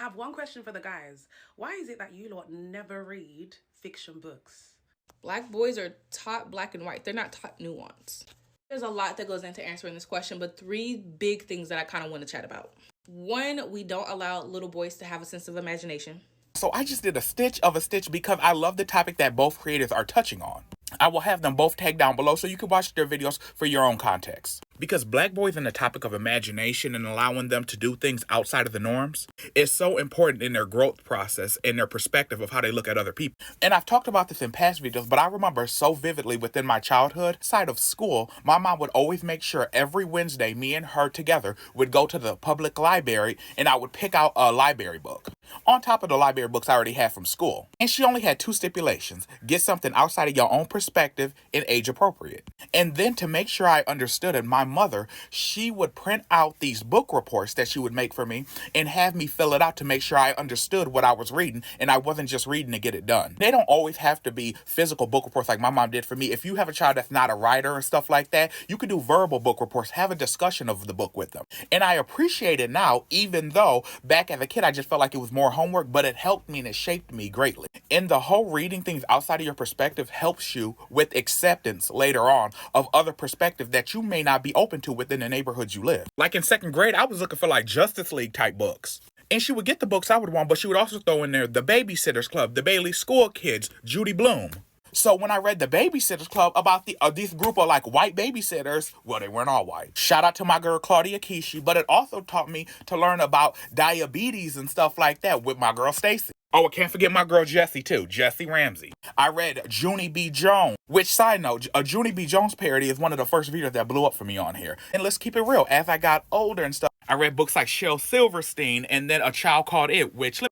have one question for the guys. Why is it that you lot never read fiction books? Black boys are taught black and white. They're not taught nuance. There's a lot that goes into answering this question, but three big things that I kind of want to chat about. One, we don't allow little boys to have a sense of imagination. So I just did a stitch of a stitch because I love the topic that both creators are touching on. I will have them both tagged down below so you can watch their videos for your own context. Because black boys and the topic of imagination and allowing them to do things outside of the norms is so important in their growth process and their perspective of how they look at other people. And I've talked about this in past videos, but I remember so vividly within my childhood side of school, my mom would always make sure every Wednesday me and her together would go to the public library and I would pick out a library book. On top of the library books I already had from school. And she only had two stipulations. Get something outside of your own perspective and age appropriate. And then to make sure I understood it, my mother, she would print out these book reports that she would make for me and have me fill it out to make sure I understood what I was reading and I wasn't just reading to get it done. They don't always have to be physical book reports like my mom did for me. If you have a child that's not a writer and stuff like that, you could do verbal book reports, have a discussion of the book with them. And I appreciate it now, even though back as a kid I just felt like it was more homework, but it helped me and it shaped me greatly. And the whole reading things outside of your perspective helps you with acceptance later on of other perspectives that you may not be open to within the neighborhoods you live. Like in second grade, I was looking for like Justice League type books. And she would get the books I would want, but she would also throw in there The Babysitter's Club, The Bailey School Kids, Judy Blume. So when I read The Babysitter's Club about this group of like white babysitters, well, they weren't all white. Shout out to my girl Claudia Kishi, but it also taught me to learn about diabetes and stuff like that with my girl Stacy. Oh, I can't forget my girl Jessie too, Jessie Ramsey. I read Junie B. Jones, which side note, a Junie B. Jones parody is one of the first videos that blew up for me on here. And let's keep it real, as I got older and stuff, I read books like Shel Silverstein and then A Child Called It, which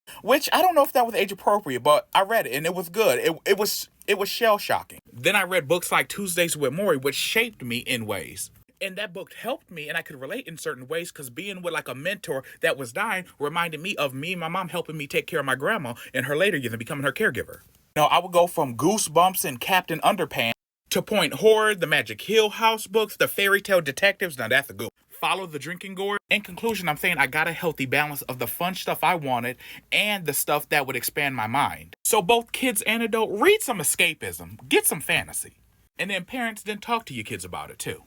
I don't know if that was age appropriate, but I read it and it was good. It was shell shocking. Then I read books like Tuesdays with Morrie, which shaped me in ways. And that book helped me and I could relate in certain ways because being with like a mentor that was dying reminded me of me and my mom helping me take care of my grandma in her later years and becoming her caregiver. Now, I would go from Goosebumps and Captain Underpants to Point Horror, the Magic Hill House books, the Fairy Tale Detectives. Now that's a good. Follow the Drinking Gourd. In conclusion, I'm saying I got a healthy balance of the fun stuff I wanted and the stuff that would expand my mind. So both kids and adult, read some escapism, get some fantasy. And then parents, then talk to your kids about it too.